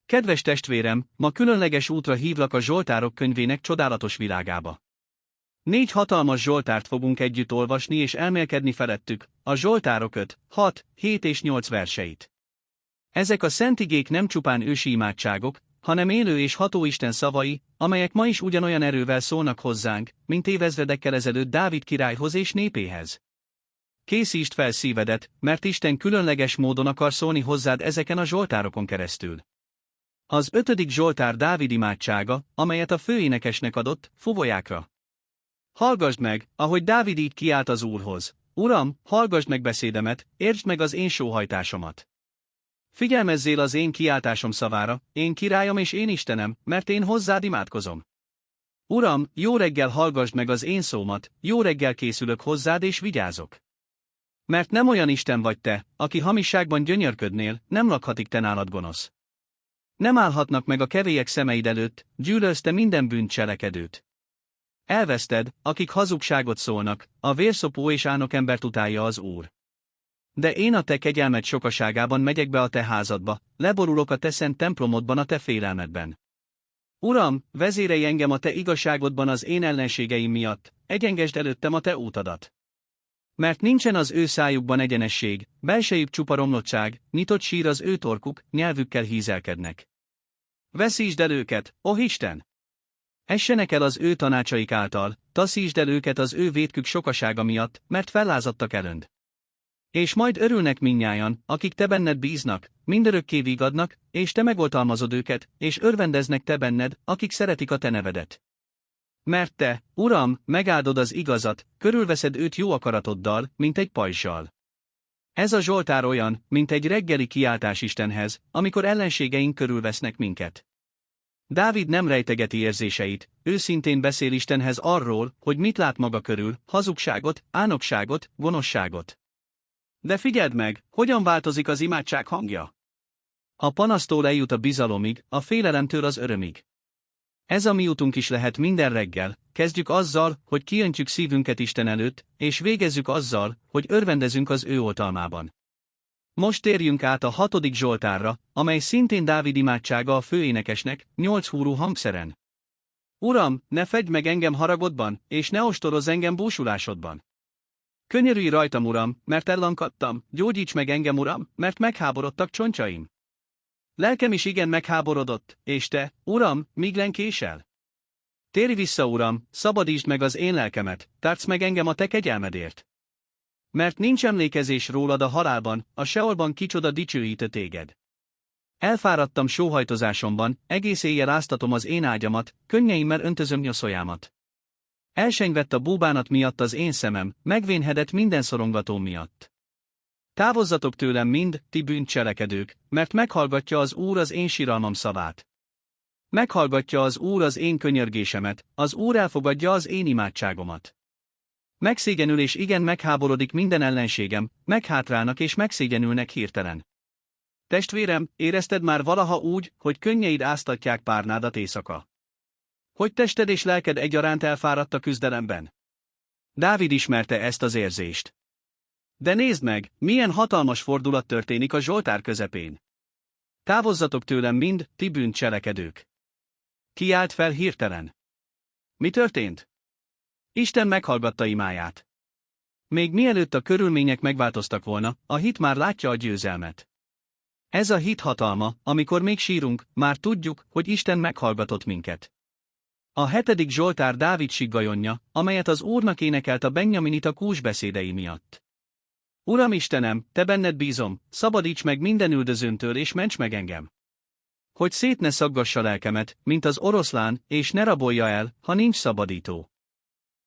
Kedves testvérem, ma különleges útra hívlak a Zsoltárok könyvének csodálatos világába. 4 hatalmas Zsoltárt fogunk együtt olvasni és elmélkedni felettük, a Zsoltárok 5, 6, 7 és 8 verseit. Ezek a szent igék nem csupán ősi imádságok, hanem élő és ható Isten szavai, amelyek ma is ugyanolyan erővel szólnak hozzánk, mint évezredekkel ezelőtt Dávid királyhoz és népéhez. Készítsd fel szívedet, mert Isten különleges módon akar szólni hozzád ezeken a Zsoltárokon keresztül. Az 5. Zsoltár Dávid imádsága, amelyet a főénekesnek adott, fuvolyákra. Hallgasd meg, ahogy Dávid így kiált az Úrhoz: Uram, hallgasd meg beszédemet, értsd meg az én sóhajtásomat. Figyelmezzél az én kiáltásom szavára, én királyom és én Istenem, mert én hozzád imádkozom. Uram, jó reggel hallgasd meg az én szómat, jó reggel készülök hozzád és vigyázok. Mert nem olyan Isten vagy te, aki hamisságban gyönyörködnél, nem lakhatik te nálad gonosz. Nem állhatnak meg a kevélyek szemeid előtt, gyűlölsz te minden bűncselekedőt. Elveszted, akik hazugságot szólnak, a vérszopó és ánok embert utálja az Úr. De én a te kegyelmed sokaságában megyek be a te házadba, leborulok a te szent templomodban a te félelmedben. Uram, vezérelj engem a te igazságodban az én ellenségeim miatt, egyengesd előttem a te útadat. Mert nincsen az ő szájukban egyenesség, belsejük csupa romlottság, nyitott sír az ő torkuk, nyelvükkel hízelkednek. Veszítsd el őket, ó Isten! Essenek el az ő tanácsaik által, taszítsd el őket az ő vétkük sokasága miatt, mert fellázadtak elönd. És majd örülnek mindnyájan, akik te benned bíznak, mindörökké vigadnak, és te megoltalmazod őket, és örvendeznek te benned, akik szeretik a te nevedet. Mert te, Uram, megáldod az igazat, körülveszed őt jó akaratoddal, mint egy pajzsal. Ez a Zsoltár olyan, mint egy reggeli kiáltás Istenhez, amikor ellenségeink körülvesznek minket. Dávid nem rejtegeti érzéseit, őszintén beszél Istenhez arról, hogy mit lát maga körül, hazugságot, ánokságot, gonoszságot. De figyeld meg, hogyan változik az imádság hangja. A panasztól eljut a bizalomig, a félelemtől az örömig. Ez a mi utunk is lehet minden reggel, kezdjük azzal, hogy kiöntjük szívünket Isten előtt, és végezzük azzal, hogy örvendezünk az ő oltalmában. Most térjünk át a 6. Zsoltárra, amely szintén Dávid imádsága a főénekesnek, 8 húrú hangszeren. Uram, ne fedj meg engem haragodban, és ne ostorozz engem búsulásodban. Könyörülj rajtam, Uram, mert ellankadtam, gyógyíts meg engem, Uram, mert megháborodtak csontjaim. Lelkem is igen megháborodott, és te, Uram, míg lenkésel? Térj vissza, Uram, szabadítsd meg az én lelkemet, tarts meg engem a te kegyelmedért. Mert nincs emlékezés rólad a halálban, a Seolban kicsoda dicsőít téged. Elfáradtam sóhajtozásomban, egész éjjel áztatom az én ágyamat, könnyeimmel öntözöm nyoszójámat. Elsengvett a búbánat miatt az én szemem, megvénhedett minden szorongatóm miatt. Távozzatok tőlem mind, ti bűncselekedők, mert meghallgatja az Úr az én siralmam szavát. Meghallgatja az Úr az én könyörgésemet, az Úr elfogadja az én imádságomat. Megszégyenül és igen megháborodik minden ellenségem, meghátrálnak és megszégyenülnek hirtelen. Testvérem, érezted már valaha úgy, hogy könnyeid áztatják párnádat éjszaka? Hogy tested és lelked egyaránt elfáradt a küzdelemben? Dávid ismerte ezt az érzést. De nézd meg, milyen hatalmas fordulat történik a Zsoltár közepén. Távozzatok tőlem mind, ti bűncselekedők. Kiált fel hirtelen. Mi történt? Isten meghallgatta imáját. Még mielőtt a körülmények megváltoztak volna, a hit már látja a győzelmet. Ez a hit hatalma, amikor még sírunk, már tudjuk, hogy Isten meghallgatott minket. A 7. Zsoltár Dávid siggajonja, amelyet az Úrnak énekelt a benjaminita kús beszédei miatt. Uram Istenem, te benned bízom, szabadíts meg minden üldözőntől és ments meg engem. Hogy szét ne szaggassa lelkemet, mint az oroszlán, és ne rabolja el, ha nincs szabadító.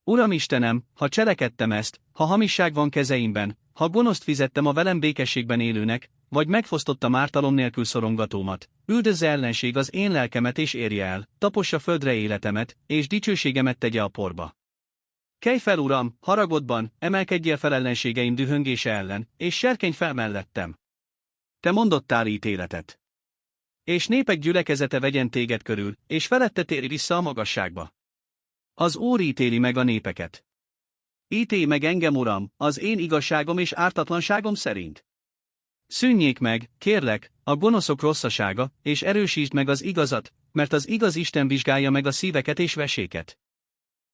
Uram Istenem, ha cselekedtem ezt, ha hamisság van kezeimben, ha gonoszt fizettem a velem békességben élőnek, vagy megfosztottam ártalom nélkül szorongatómat, üldözze ellenség az én lelkemet és érje el, tapossa földre életemet, és dicsőségemet tegye a porba. Kelj fel, Uram, haragodban, emelkedjél fel ellenségeim dühöngése ellen, és serkenj fel mellettem. Te mondottál ítéletet. És népek gyülekezete vegyen téged körül, és felette térj vissza a magasságba. Az Úr ítéli meg a népeket. Ítélj meg engem, Uram, az én igazságom és ártatlanságom szerint. Szűnjék meg, kérlek, a gonoszok rosszasága, és erősítsd meg az igazat, mert az igaz Isten vizsgálja meg a szíveket és veséket.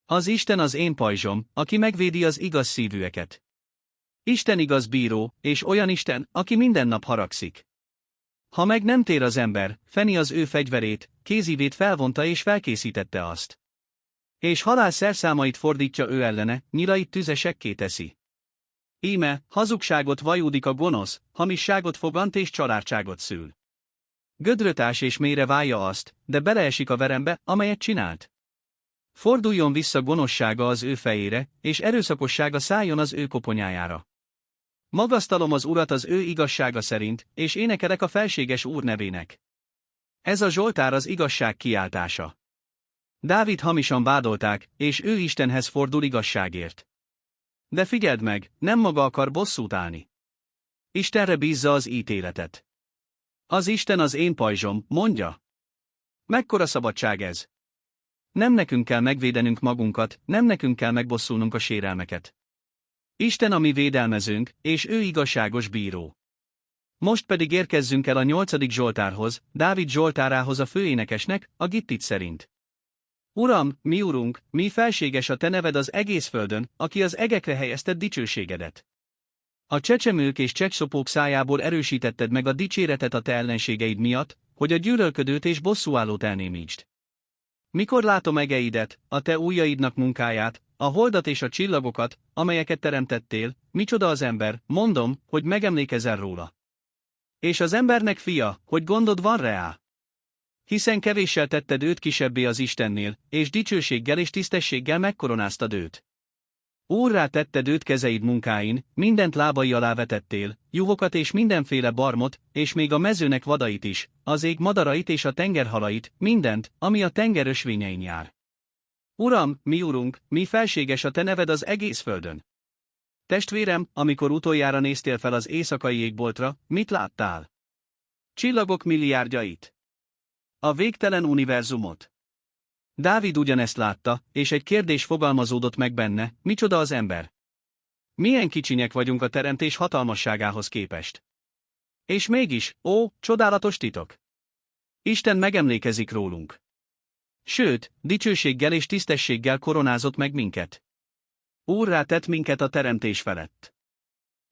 Az Isten az én pajzsom, aki megvédi az igaz szívűeket. Isten igaz bíró, és olyan Isten, aki minden nap haragszik. Ha meg nem tér az ember, feni az ő fegyverét, kézívét felvonta és felkészítette azt. És halál szerszámait fordítja ő ellene, nyirait tüzesekké teszi. Íme, hazugságot vajúdik a gonosz, hamisságot fogant és csalártságot szül. Gödrötás és mélyre válja azt, de beleesik a verembe, amelyet csinált. Forduljon vissza gonoszsága az ő fejére, és erőszakossága szálljon az ő koponyájára. Magasztalom az Urat az ő igazsága szerint, és énekelek a felséges Úr nevének. Ez a Zsoltár az igazság kiáltása. Dávid hamisan vádolták, és ő Istenhez fordul igazságért. De figyeld meg, nem maga akar bosszút állni. Istenre bízza az ítéletet. Az Isten az én pajzsom, mondja. Mekkora szabadság ez? Nem nekünk kell megvédenünk magunkat, nem nekünk kell megbosszulnunk a sérelmeket. Isten a mi védelmezőnk, és ő igazságos bíró. Most pedig érkezzünk el a 8. Zsoltárhoz, Dávid zsoltárához a főénekesnek, a Gittit szerint. Uram, mi Urunk, mi felséges a te neved az egész földön, aki az egekre helyezted dicsőségedet. A csecsemők és csecsszopók szájából erősítetted meg a dicséretet a te ellenségeid miatt, hogy a gyűlölködőt és bosszúállót elnémítsd. Mikor látom egeidet, a te ujjaidnak munkáját, a holdat és a csillagokat, amelyeket teremtettél, micsoda az ember, mondom, hogy megemlékezel róla. És az embernek fia, hogy gondod van rá. Hiszen kevéssel tetted őt kisebbé az Istennél, és dicsőséggel és tisztességgel megkoronáztad őt. Úrrá tetted őt kezeid munkáin, mindent lábai alá vetettél, juhokat és mindenféle barmot, és még a mezőnek vadait is, az ég madarait és a tengerhalait, mindent, ami a tenger ösvényein jár. Uram, mi Urunk, mi felséges a te neved az egész földön. Testvérem, amikor utoljára néztél fel az éjszakai égboltra, mit láttál? Csillagok milliárdjait. A végtelen univerzumot. Dávid ugyanezt látta, és egy kérdés fogalmazódott meg benne, micsoda az ember? Milyen kicsinyek vagyunk a teremtés hatalmasságához képest. És mégis, ó, csodálatos titok! Isten megemlékezik rólunk. Sőt, dicsőséggel és tisztességgel koronázott meg minket. Úrrá tett minket a teremtés felett.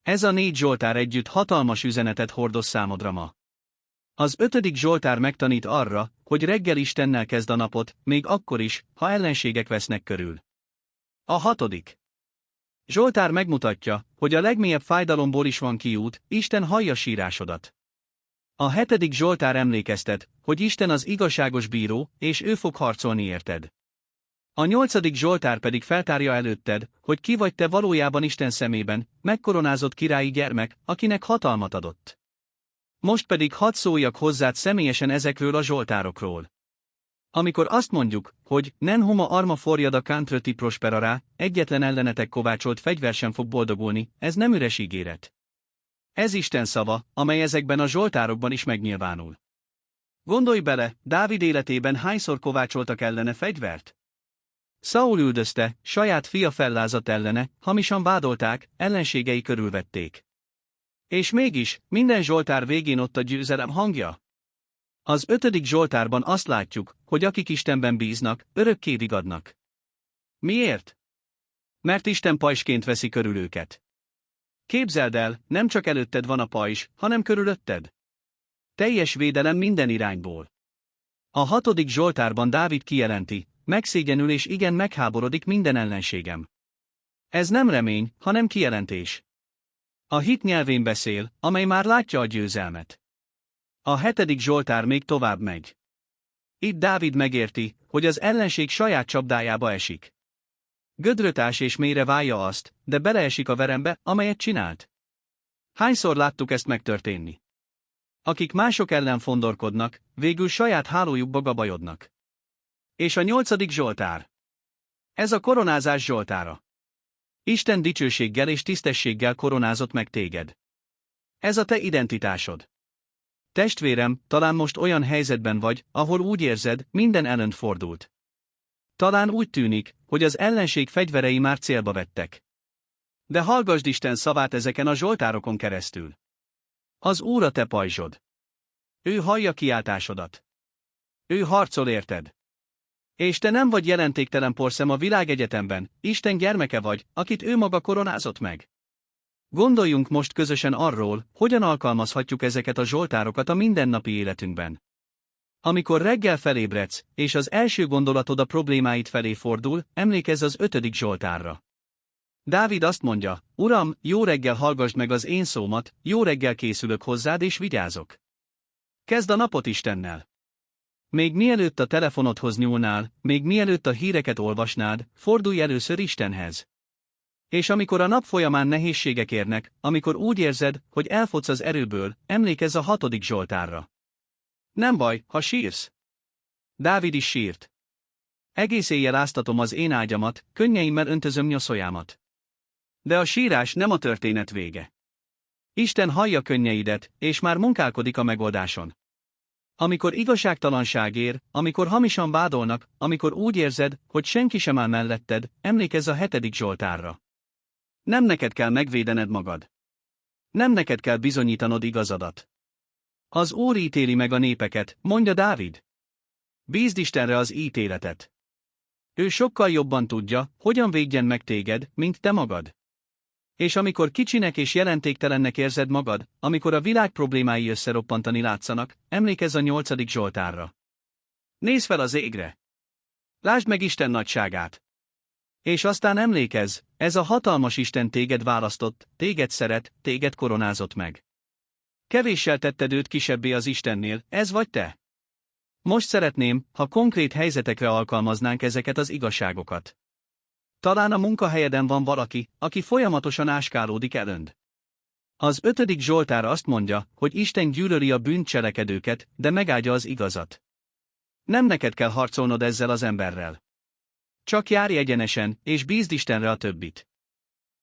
Ez a 4 Zsoltár együtt hatalmas üzenetet hordoz számodra ma. Az 5. Zsoltár megtanít arra, hogy reggel Istennel kezd a napot, még akkor is, ha ellenségek vesznek körül. A 6. Zsoltár megmutatja, hogy a legmélyebb fájdalomból is van kiút, Isten hallja sírásodat. A 7. Zsoltár emlékeztet, hogy Isten az igazságos bíró, és ő fog harcolni érted. A 8. Zsoltár pedig feltárja előtted, hogy ki vagy te valójában Isten szemében, megkoronázott királyi gyermek, akinek hatalmat adott. Most pedig hadd szóljak hozzád személyesen ezekről a zsoltárokról. Amikor azt mondjuk, hogy nen huma arma forjada cantröti prosperará, egyetlen ellenetek kovácsolt fegyver sem fog boldogulni, ez nem üres ígéret. Ez Isten szava, amely ezekben a zsoltárokban is megnyilvánul. Gondolj bele, Dávid életében hányszor kovácsoltak ellene fegyvert? Szaul üldözte, saját fia fellázadt ellene, hamisan vádolták, ellenségei körülvették. És mégis, minden zsoltár végén ott a győzelem hangja. Az 5. Zsoltárban azt látjuk, hogy akik Istenben bíznak, örökké vigadnak. Miért? Mert Isten pajzsként veszi körül őket. Képzeld el, nem csak előtted van a pajzs, hanem körülötted. Teljes védelem minden irányból. A 6. Zsoltárban Dávid kijelenti, megszégyenül és igen megháborodik minden ellenségem. Ez nem remény, hanem kijelentés. A hit nyelvén beszél, amely már látja a győzelmet. A 7. Zsoltár még tovább megy. Itt Dávid megérti, hogy az ellenség saját csapdájába esik. Gödrötás és mélyre válja azt, de beleesik a verembe, amelyet csinált. Hányszor láttuk ezt megtörténni? Akik mások ellen fondorkodnak, végül saját hálójukba gabajodnak. És a 8. Zsoltár. Ez a koronázás zsoltára. Isten dicsőséggel és tisztességgel koronázott meg téged. Ez a te identitásod. Testvérem, talán most olyan helyzetben vagy, ahol úgy érzed, minden ellent fordult. Talán úgy tűnik, hogy az ellenség fegyverei már célba vettek. De hallgasd Isten szavát ezeken a zsoltárokon keresztül. Az Úr a te pajzsod. Ő hallja kiáltásodat. Ő harcol érted. És te nem vagy jelentéktelen porszem a világegyetemben, Isten gyermeke vagy, akit ő maga koronázott meg. Gondoljunk most közösen arról, hogyan alkalmazhatjuk ezeket a zsoltárokat a mindennapi életünkben. Amikor reggel felébredsz, és az első gondolatod a problémáid felé fordul, emlékezz az 5. Zsoltárra. Dávid azt mondja, Uram, jó reggel hallgassd meg az én szómat, jó reggel készülök hozzád és vigyázok. Kezd a napot Istennel. Még mielőtt a telefonodhoz nyúlnál, még mielőtt a híreket olvasnád, fordulj először Istenhez. És amikor a nap folyamán nehézségek érnek, amikor úgy érzed, hogy elfogysz az erőből, emlékezz a 6. Zsoltárra. Nem baj, ha sírsz. Dávid is sírt. Egész éjjel áztatom az én ágyamat, könnyeimmel öntözöm nyoszójámat. De a sírás nem a történet vége. Isten hallja könnyeidet, és már munkálkodik a megoldáson. Amikor igazságtalanság ér, amikor hamisan vádolnak, amikor úgy érzed, hogy senki sem áll melletted, emlékezz a 7. Zsoltárra. Nem neked kell megvédened magad. Nem neked kell bizonyítanod igazadat. Az Úr ítéli meg a népeket, mondja Dávid. Bízd Istenre az ítéletet. Ő sokkal jobban tudja, hogyan védjen meg téged, mint te magad. És amikor kicsinek és jelentéktelennek érzed magad, amikor a világ problémái összeroppantani látszanak, emlékezz a 8. Zsoltárra. Nézz fel az égre! Lásd meg Isten nagyságát! És aztán emlékezz, ez a hatalmas Isten téged választott, téged szeret, téged koronázott meg. Kevéssel tetted őt kisebbé az Istennél, ez vagy te? Most szeretném, ha konkrét helyzetekre alkalmaznánk ezeket az igazságokat. Talán a munkahelyeden van valaki, aki folyamatosan áskálódik elönd. Az 5. Zsoltár azt mondja, hogy Isten gyűlöli a bűncselekedőket, de megáldja az igazat. Nem neked kell harcolnod ezzel az emberrel. Csak járj egyenesen, és bízd Istenre a többit.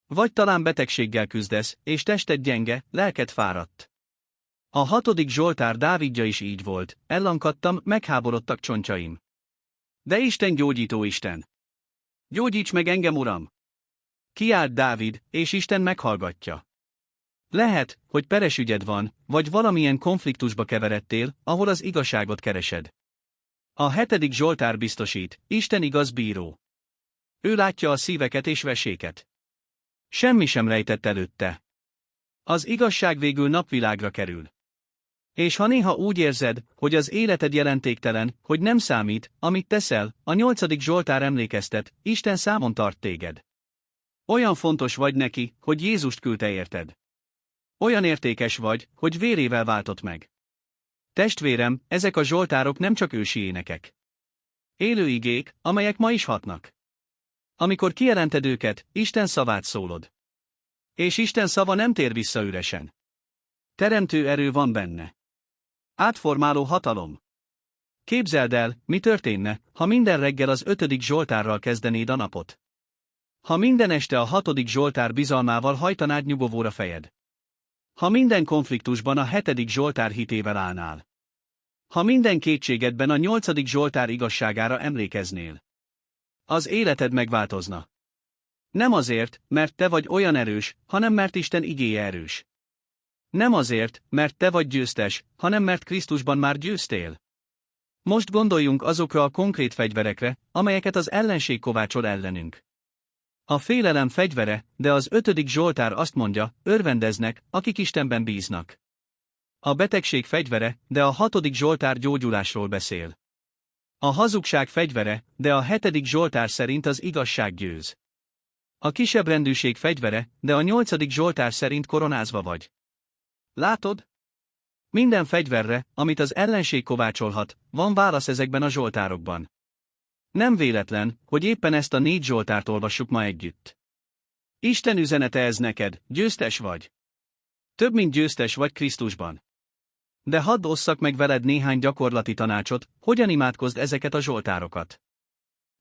Vagy talán betegséggel küzdesz, és tested gyenge, lelked fáradt. A 6. Zsoltár Dávidja is így volt, ellankadtam, megháborodtak csontjaim. De Isten gyógyító Isten. Gyógyíts meg engem, Uram! Kiált Dávid, és Isten meghallgatja. Lehet, hogy peres ügyed van, vagy valamilyen konfliktusba keveredtél, ahol az igazságot keresed. A 7. Zsoltár biztosít, Isten igaz bíró. Ő látja a szíveket és veséket. Semmi sem rejtett előtte. Az igazság végül napvilágra kerül. És ha néha úgy érzed, hogy az életed jelentéktelen, hogy nem számít, amit teszel, a 8. Zsoltár emlékeztet, Isten számon tart téged. Olyan fontos vagy neki, hogy Jézust küldte érted. Olyan értékes vagy, hogy vérével váltott meg. Testvérem, ezek a zsoltárok nem csak ősi énekek. Élő igék, amelyek ma is hatnak. Amikor kijelented őket, Isten szavát szólod. És Isten szava nem tér vissza üresen. Teremtő erő van benne. Átformáló hatalom. Képzeld el, mi történne, ha minden reggel az 5. Zsoltárral kezdenéd a napot. Ha minden este a 6. Zsoltár bizalmával hajtanád nyugovóra fejed. Ha minden konfliktusban a 7. Zsoltár hitével állnál. Ha minden kétségedben a 8. Zsoltár igazságára emlékeznél. Az életed megváltozna. Nem azért, mert te vagy olyan erős, hanem mert Isten igéje erős. Nem azért, mert te vagy győztes, hanem mert Krisztusban már győztél. Most gondoljunk azokra a konkrét fegyverekre, amelyeket az ellenség kovácsol ellenünk. A félelem fegyvere, de az 5. Zsoltár azt mondja, örvendeznek, akik Istenben bíznak. A betegség fegyvere, de a 6. Zsoltár gyógyulásról beszél. A hazugság fegyvere, de a 7. Zsoltár szerint az igazság győz. A kisebbrendűség fegyvere, de a 8. Zsoltár szerint koronázva vagy. Látod? Minden fegyverre, amit az ellenség kovácsolhat, van válasz ezekben a zsoltárokban. Nem véletlen, hogy éppen ezt a 4 zsoltárt olvassuk ma együtt. Isten üzenete ez neked, győztes vagy. Több mint győztes vagy Krisztusban. De hadd osszak meg veled néhány gyakorlati tanácsot, hogyan imádkozd ezeket a zsoltárokat.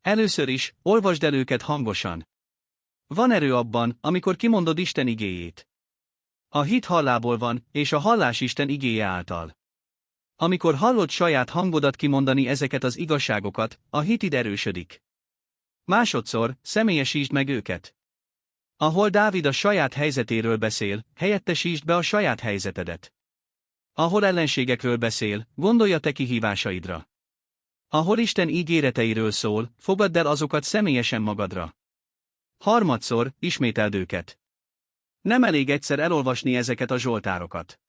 Először is, olvasd el őket hangosan. Van erő abban, amikor kimondod Isten igéjét. A hit hallából van, és a hallás Isten igéje által. Amikor hallod saját hangodat kimondani ezeket az igazságokat, a hitid erősödik. Másodszor, személyesítsd meg őket. Ahol Dávid a saját helyzetéről beszél, helyettesítsd be a saját helyzetedet. Ahol ellenségekről beszél, gondolj a te kihívásaidra. Ahol Isten ígéreteiről szól, fogadd el azokat személyesen magadra. Harmadszor, ismételd őket. Nem elég egyszer elolvasni ezeket a zsoltárokat.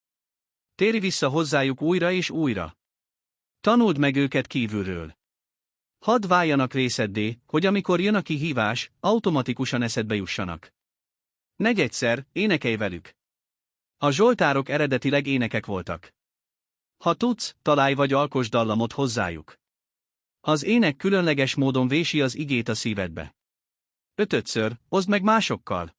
Térj vissza hozzájuk újra és újra. Tanuld meg őket kívülről. Hadd váljanak részeddé, hogy amikor jön a kihívás, automatikusan eszedbe jussanak. Negyedszer, énekelj velük. A zsoltárok eredetileg énekek voltak. Ha tudsz, találj vagy alkos dallamot hozzájuk. Az ének különleges módon vési az igét a szívedbe. Ötödször, oszd meg másokkal.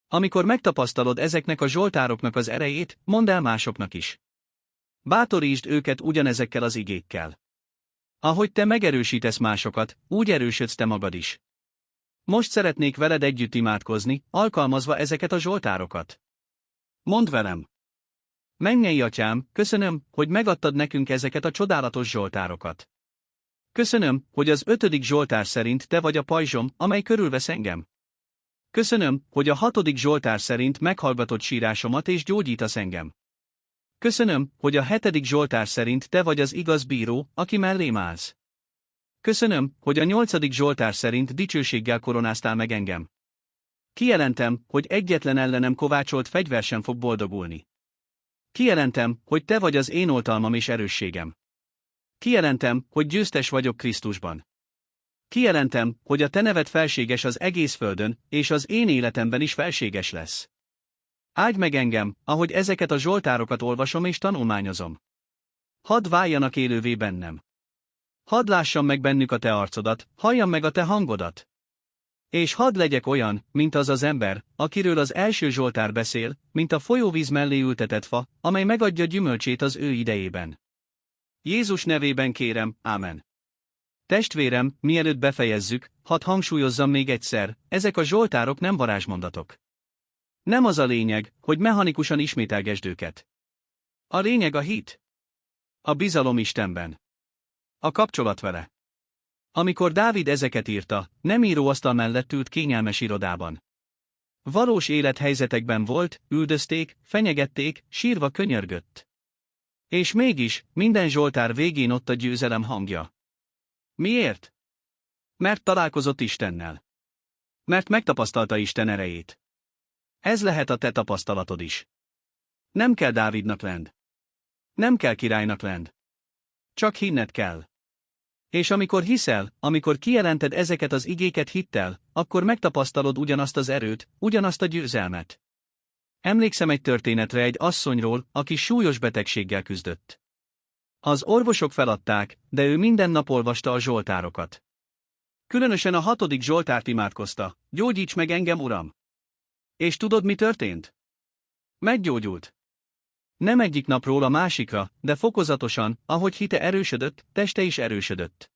Amikor megtapasztalod ezeknek a zsoltároknak az erejét, mondd el másoknak is. Bátorítsd őket ugyanezekkel az igékkel. Ahogy te megerősítesz másokat, úgy erősödsz te magad is. Most szeretnék veled együtt imádkozni, alkalmazva ezeket a zsoltárokat. Mondd velem! Mennyei Atyám, köszönöm, hogy megadtad nekünk ezeket a csodálatos zsoltárokat. Köszönöm, hogy az 5. zsoltár szerint te vagy a pajzsom, amely körülvesz engem. Köszönöm, hogy a 6. zsoltár szerint meghallgatod sírásomat és gyógyítasz engem. Köszönöm, hogy a 7. zsoltár szerint te vagy az igaz bíró, aki mellém állsz. Köszönöm, hogy a 8. zsoltár szerint dicsőséggel koronáztál meg engem. Kijelentem, hogy egyetlen ellenem kovácsolt fegyver sem fog boldogulni. Kijelentem, hogy te vagy az én oltalmam és erősségem. Kijelentem, hogy győztes vagyok Krisztusban. Kijelentem, hogy a te neved felséges az egész földön, és az én életemben is felséges lesz. Áldj meg engem, ahogy ezeket a zsoltárokat olvasom és tanulmányozom. Hadd váljanak élővé bennem. Hadd lássam meg bennük a te arcodat, halljam meg a te hangodat. És hadd legyek olyan, mint az az ember, akiről az első zsoltár beszél, mint a folyóvíz mellé ültetett fa, amely megadja gyümölcsét az ő idejében. Jézus nevében kérem, ámen. Testvérem, mielőtt befejezzük, hadd hangsúlyozzam még egyszer, ezek a zsoltárok nem varázsmondatok. Nem az a lényeg, hogy mechanikusan ismételgesd őket. A lényeg a hit. A bizalom Istenben. A kapcsolat vele. Amikor Dávid ezeket írta, nem íróasztal mellett ült kényelmes irodában. Valós élethelyzetekben volt, üldözték, fenyegették, sírva könyörgött. És mégis, minden zsoltár végén ott a győzelem hangja. Miért? Mert találkozott Istennel. Mert megtapasztalta Isten erejét. Ez lehet a te tapasztalatod is. Nem kell Dávidnak lend. Nem kell királynak lend. Csak hinned kell. És amikor hiszel, amikor kijelented ezeket az igéket hittel, akkor megtapasztalod ugyanazt az erőt, ugyanazt a győzelmet. Emlékszem egy történetre egy asszonyról, aki súlyos betegséggel küzdött. Az orvosok feladták, de ő minden nap olvasta a zsoltárokat. Különösen a 6. zsoltárt imádkozta, gyógyíts meg engem, Uram! És tudod, mi történt? Meggyógyult. Nem egyik napról a másikra, de fokozatosan, ahogy hite erősödött, teste is erősödött.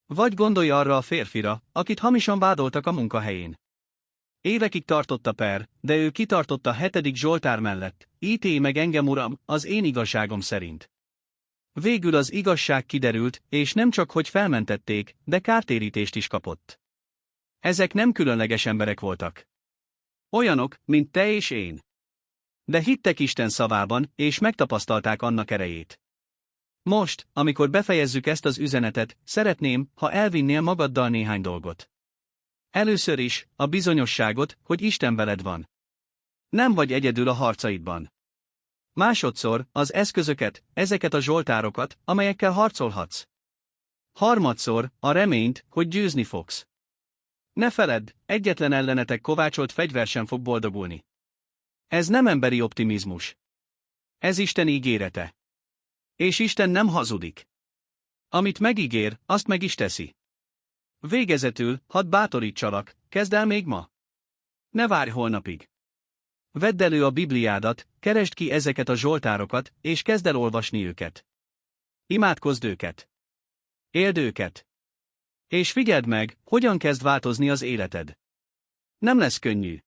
Vagy gondolj arra a férfira, akit hamisan vádoltak a munkahelyén. Évekig tartott a per, de ő kitartott a 7. zsoltár mellett, ítélj meg engem, Uram, az én igazságom szerint. Végül az igazság kiderült, és nem csak hogy felmentették, de kártérítést is kapott. Ezek nem különleges emberek voltak. Olyanok, mint te és én. De hittek Isten szavában, és megtapasztalták annak erejét. Most, amikor befejezzük ezt az üzenetet, szeretném, ha elvinnél magaddal néhány dolgot. Először is, a bizonyosságot, hogy Isten veled van. Nem vagy egyedül a harcaidban. Másodszor, az eszközöket, ezeket a zsoltárokat, amelyekkel harcolhatsz. Harmadszor, a reményt, hogy győzni fogsz. Ne feledd, egyetlen ellenetek kovácsolt fegyver sem fog boldogulni. Ez nem emberi optimizmus. Ez Isten ígérete. És Isten nem hazudik. Amit megígér, azt meg is teszi. Végezetül, hadd bátorítsalak, kezd el még ma. Ne várj holnapig. Vedd elő a Bibliádat, keresd ki ezeket a zsoltárokat, és kezd el olvasni őket. Imádkozd őket. Éld őket. És figyeld meg, hogyan kezd változni az életed. Nem lesz könnyű.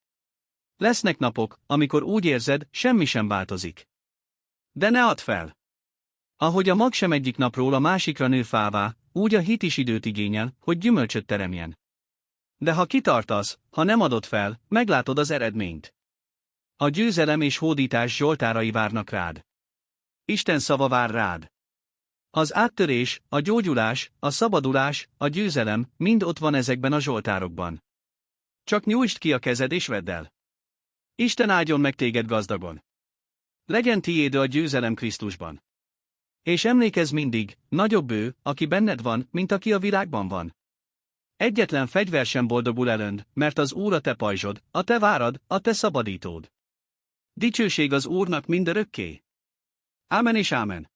Lesznek napok, amikor úgy érzed, semmi sem változik. De ne add fel. Ahogy a mag sem egyik napról a másikra nő fává, úgy a hit is időt igényel, hogy gyümölcsöt teremjen. De ha kitartasz, ha nem adod fel, meglátod az eredményt. A győzelem és hódítás zsoltárai várnak rád. Isten szava vár rád. Az áttörés, a gyógyulás, a szabadulás, a győzelem mind ott van ezekben a zsoltárokban. Csak nyújtsd ki a kezed és vedd el. Isten áldjon meg téged gazdagon. Legyen tiéd a győzelem Krisztusban. És emlékezz mindig, nagyobb ő, aki benned van, mint aki a világban van. Egyetlen fegyver sem boldogul elönd, mert az Úr a te pajzsod, a te várad, a te szabadítód. Dicsőség az Úrnak mindörökké. Ámen és ámen.